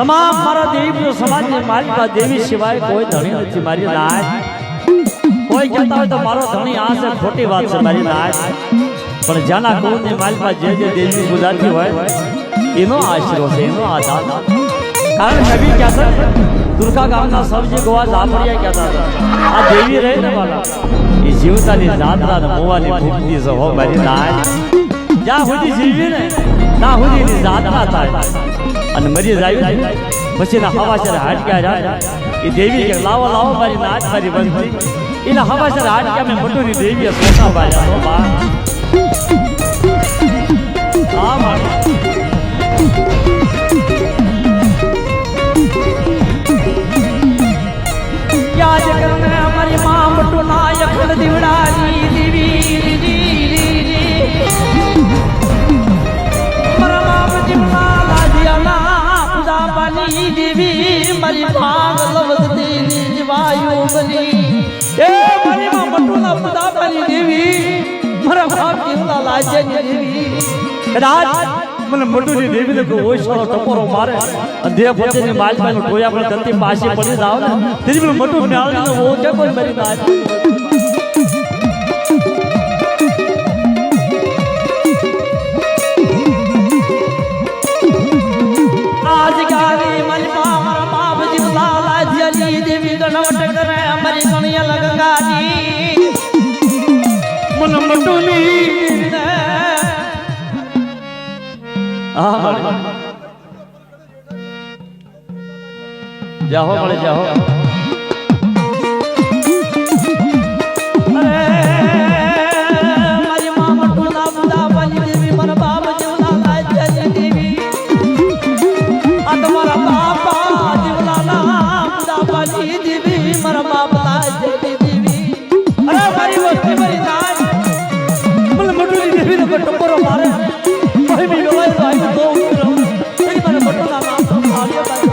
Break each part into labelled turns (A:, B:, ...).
A: તમામ મારા દેવી સમાજની માલિકા દેવી સિવાય કોઈ ધણી નથી મારી નાચ. કોઈ કહેતા હોય તો મારો ધણી આ છે, ખોટી વાત છે મારી નાચ. પણ જ્યાંના કુળની માલિકા જે દેવી ગુજરાતી હોય એનો આશરો છે, એનો આધાર. કારણ નબી કહેતા દુર્ગા ગામના સબજી ગોવા ઝાપડિયા કહેતા હતા આ દેવી રહે ને વાલા એ જીવતાની જાતના મોવાની ભૂખની છે હો મારી નાચ. જ્યાં સુધી જીવી ને ત્યાં સુધી એની જાતના થાય અને મરી જાય પછી એના હવાસર હાડક્યા જાય. એ દેવી કે લાવો લાવો મારી નાચ મારી બનતી એના હવાસર હાડક્યા મેં મટુરી દેવીએ સોના બાયા બા. હા મારી યાદ કરને અમારી માં મટુ નાયક દીવડાની દેવી પરમાપ જીવના લાજિયાના પૂજા પાની દેવી મારી ભાગ લવતી જીવાયુ બની. એ મારી માં મટુ ના પૂજા પાની દેવી મારા ભાગ જીવના લાજિયાની દેવી. કદાચ મને મટુની દેવી ને કોઈ ઓછો ટપોરો મારે દેહ પોતેની માલમાં ટોયા પર ધરતી પાછી પડી જાવ ને તેથી મને મટુ મ્યાળી નો ઓ કે કોઈ મરી ના આજ ગાવી મલપા મારા બાપ જીવલા લાજ્યાની દેવી ગણવટ કરે અમારી ગણિયા લગંગાજી મને મટુની જાહો મળે જાહો. મારી માં મટુ ના બુદા પાની દેવી મારા બાપ જીવલા લાજ્યાની દેવી આ તમારા બાપા જીવલા ના બુદા પાની દેવી મારા બાપ લાજ્યાની દેવી. અરે મારી વસ્તી મારી નાચ મને મટુની દેવી ને ટપોરો મારે કોઈ બી બોલાય તો આઈ તો એની મને મટુ ના નામ તો આડિયો પાડી.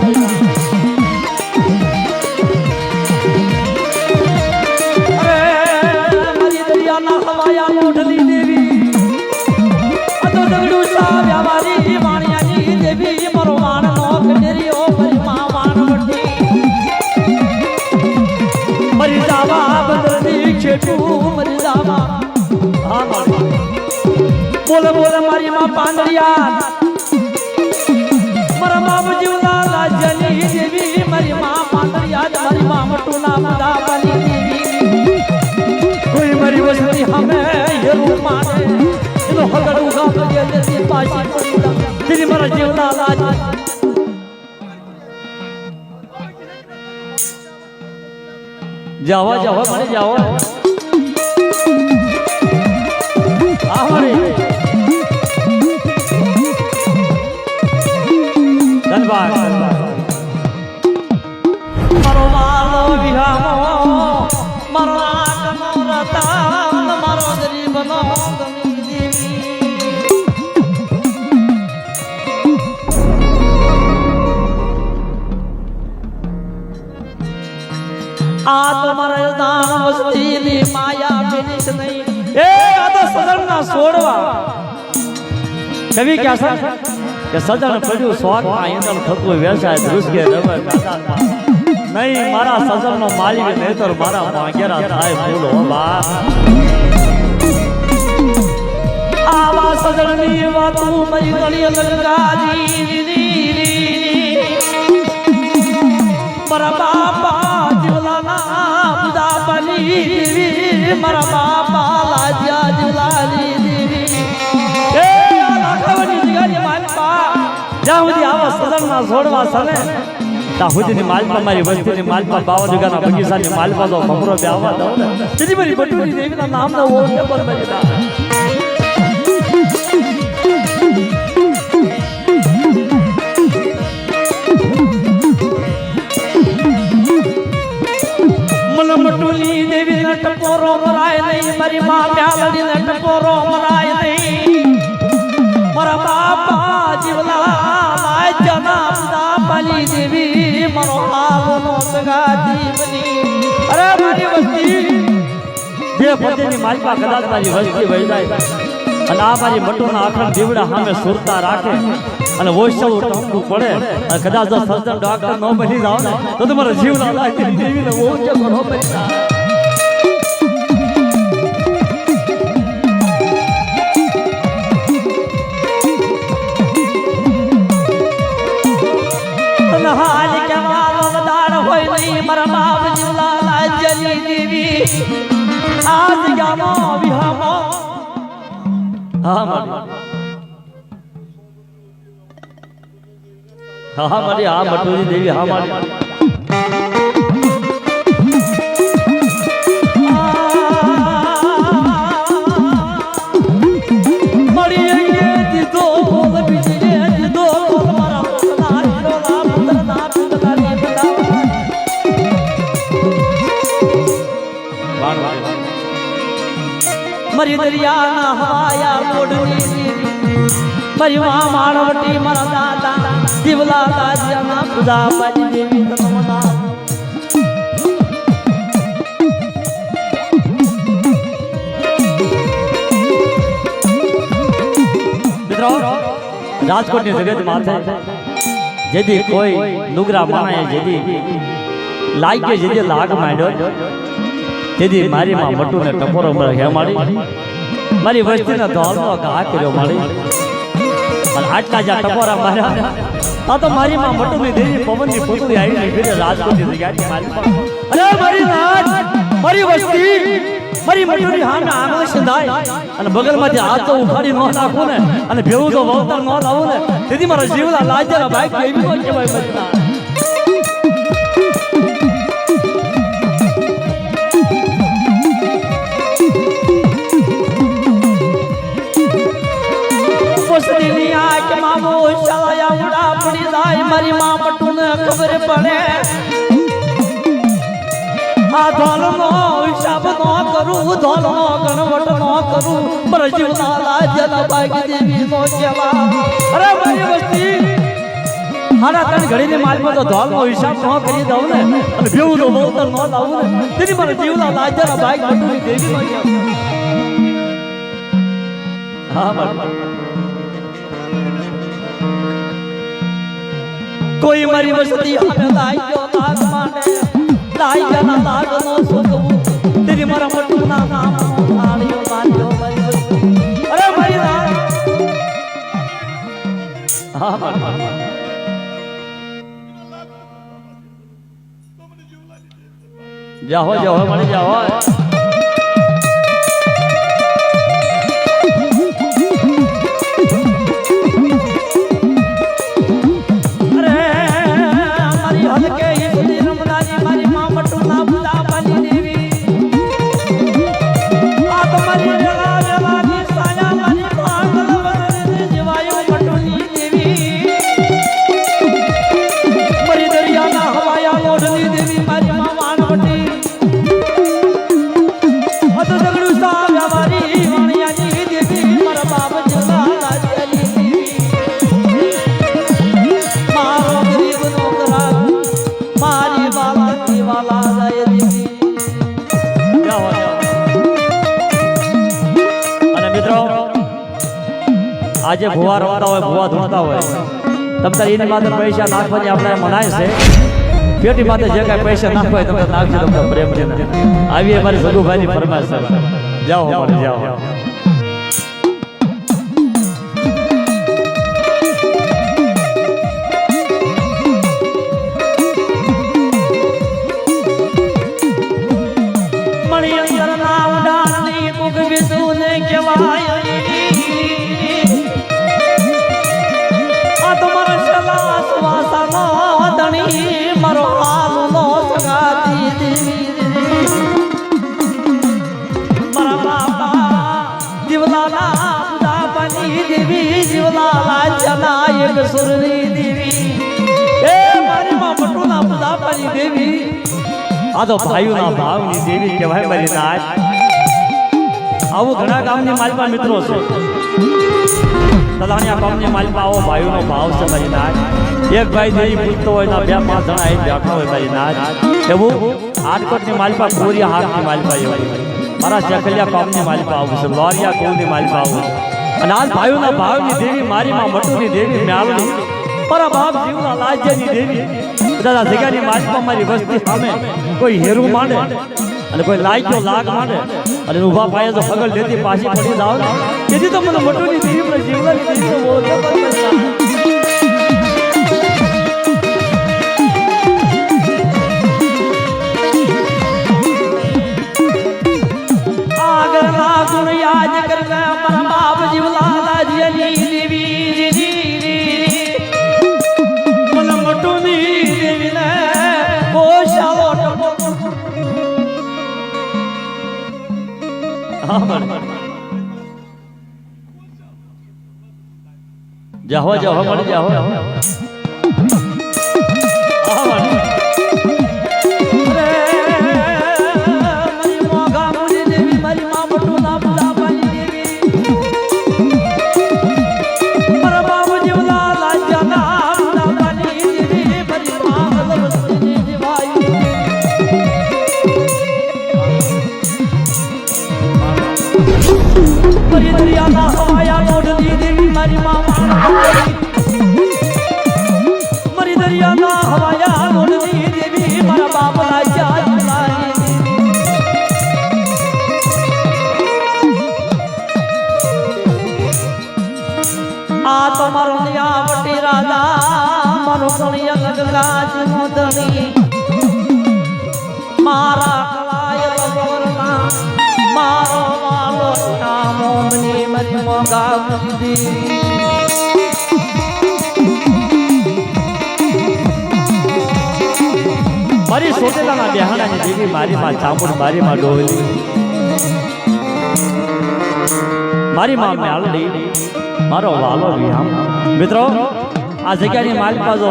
A: બોલે બોલે મારી માં પાંદરિયા મારા બાપ જીવલા લાજની દેવી મારી માં પાંદરિયા મારી માં મટુ ના બુદા પાની દેવી. કોઈ મારી વસ્તી હમે હેરું માને એનો હગડું ગામ જે દેતી પાછી પડી તેરી મારા જીવલા લાજ. જાવા જાવા મને જાવા આહરે ધનબાદ મારો માલો વિહામો મારો આટનો રતા મારો ગરીબનો ગમી દેવી. આ તો મારા દાન વસ્તીની માયા બિનિશ નહીં. એ આ તો સદનના છોડવા કવિ કે કે સજન પડ્યું સ્વાગમાં આયંદલ થતું વ્યવસાય દૃશ્ય રબર નહીં મારા સજનનો માલિક નેતર મારા માંગેરા થાય બોલો બા. આવા સજનની વાતું મરી ગળી લંગાજી મારા બાપા જીવલાના બુદા પાની દેવી મારા બાપા લાજ્યા જીવલાની દેવી. એ લાખવની જગ્યાની માલપા જ્યાં સુધી આવા સદનના છોડવા સને ત્યાં સુધીની માલપા મારી વસ્તીની માલપા બાવા જગાના બગીચાની માલપા તો ખબરો બે આવવા દો તેથી મારી બટુની દેવીના નામનો ઓ જબર બની દા. મટુની દેવી ને ટપોરો મરાય નહીં મારી માં મ્યાલડી ને ટપોરો મરાય નહીં મારા બાપા જીવલા લાજના બુદા પાલી દેવી મારો હાલનો સગાતી બની. અરે મારી વસ્તી જે ફતેની માલપા કદાચ મારી વસ્તી વહી જાય અને આ મારી મટુના આખા દીવડા સામે સુરતા રાખે અને વોશવું ટાંકવું પડે અને કદાચ જો સર્જન ડોક્ટર ન બની જાવ ને તો તમારો જીવ ના લાગે દેવીને વોશ કરો બચા હાલ કેવા વદાર હોય નહીં મારા બાપ જીવલા લાજની દેવી આજ ગામો વિહામો હા મારી હા મટુરી દેવી હા મારી मरी दरिया हवाया मोड़नी मरी मां मानवटी मरा दादा दिवला दाजिया खुदा बाजी देवी तमना मित्रों राजकोट ની જગત માથે જેદી કોઈ નુગરા માણાએ જેદી લાગે જેદી લાગ માંડ્યો तेदी मारी मां मटू ने टपोरो मर हे मारी वस्ती ने धोल तो घा कर्यो मारी और आटला जा टपोरा मारा आ तो मारी मां मटू ने देवी पवन की पुतली आई ने फिर राजकोट की जगह की मारी अरे मारी राज मारी वस्ती मारी मटू ની हां आंगळ संधाय અને બગલ માંથી હાથ તો ઉખાડી નો નાખો ને અને ભેવું તો વવતર નો લાવો ને તેથી મારા જીવલા લાજરા ભાઈ કેવી નો કહેવાય મતના मारी मां मटू ने खबर पड़े आ धोल नो हिसाब नो करूं धोल नो गणवट नो करूं पर जीवना लाजला बागी देवी नो केवा अरे मारी वस्ती हारा तन घड़ी ने माल में तो धोल नो हिसाब नो करी दઉં ને અને બેઉ તો બોતર નો લાવું ને તેની મારા જીવના લાજલા બાगी मटू ની દેવી નો કેવા हां मारी कोई मरी वस्ती हमें लाई जो लाग माने लाई जना लाग नो सुखू तेरी मरा मटू ना नाम लालियो मारियो मरी वस्ती अरे मरी ना हां जाओ जाओ मरी जाओ आज भुआ रमता हो भुआ धूणता हो तब तक इन माते पैसा नाखवानी आपणे मनाय छे पेटी माते जे काई पैसा नाखवाय तमे नाखજો તમને પ્રેમ છે આવી અમારી સગુભાઈની ફરમાઈશ છે જાઓ અમારે જાઓ મણી અંતર ના ઉડાની કુક વિસુને કહેવાય मरो हाल नो सगाती मरा बाबा जीवलाला बुदा बनी देवी जीवलाला जना एक सुरनी देवी ए मारी मां मटू ना बुदा बनी देवी आ तो भाईओ ना भावनी देवी कहेवाय मारी नाच आवो घणा गामनी मालपा मित्रों छे तलाणिया गामनी मालपा आवो भाईओ नो भाव छे मारी नाच एक भाई देवी पूछतो હોય ના બે પાંચ જણા અહીં બેઠા હોય મારી નાચ એવું આટકોટની માલપા કોરિયા હાથની માલપા એવી મારા ચકલિયા કામની માલપા આવું છે લોરિયા કોલની માલપા આવું છે અને આજ ભાઈઓના ભાવની દેવી મારી માં મટુની દેવી મ્યાલની મારા બાપ જીવના લાજ્યની દેવી દાદા જગ્યાની માલિકમાં મારી વસ્તી સામે કોઈ હેરું માંડે અને કોઈ લાગ્યો લાગ માંડે અને ઊભા પાયે તો પગલ લેતી પાછી પડી જાવ ને તેથી તો મને મટુની દેવી મને જીવવાની દેવી બોલતો જાહો જાહો મળી જાહો મરી દરિયાના હવાયા મોડની દેવી મારા બાપના આ તો મારો નિયાવટી રાજા મારો કણી અલગ લાજ મોદણી મારા કલાય લગવરના મારો વાલો નામો મની મરી મોગા મુદી મારી સોટેલાના બેહાણાની દેવી મારી માં ચામુંડ મારી માં ડોલી મારી માં મ્યાલડી મારો વાલો વિહામ મિત્રો આ જગ્યાની માલિકા જો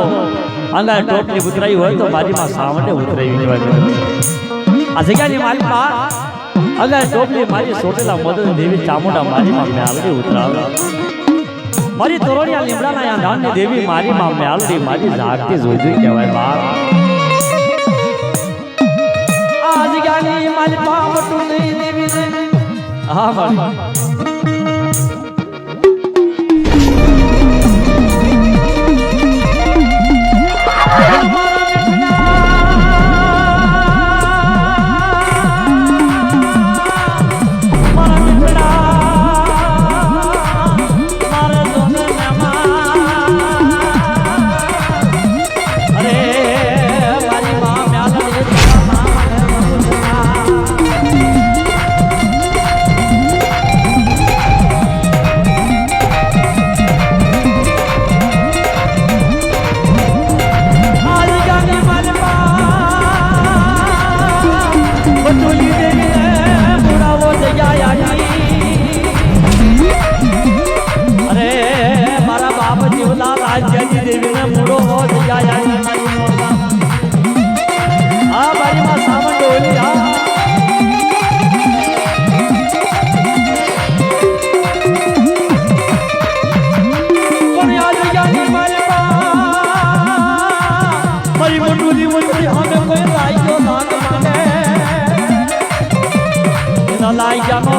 A: અંગાર ટોપલી ઉતરાઈ હોય તો મારી માં સાવંડે ઉતરાઈ કહેવાય આ જગ્યાની માલિકા અંગાર ટોપલી મારી સોટેલા મદન દેવી ચામુંડા મારી માં મ્યાલડી ઉતરાવે મારી તોરણિયા લીમડાના યાંધાનની દેવી મારી માં મ્યાલડી મારી જાગતી જોઈ જોઈ કહેવાય બાપ આ જગ્યાની માલિકા મટુની દેવી હા મારી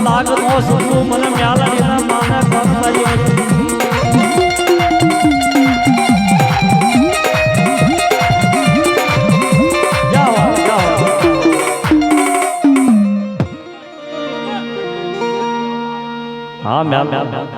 A: લાગ નો સુતું મને મ્યાલડી ના માને કરતા જાઓ જાઓ હા મ્યાલ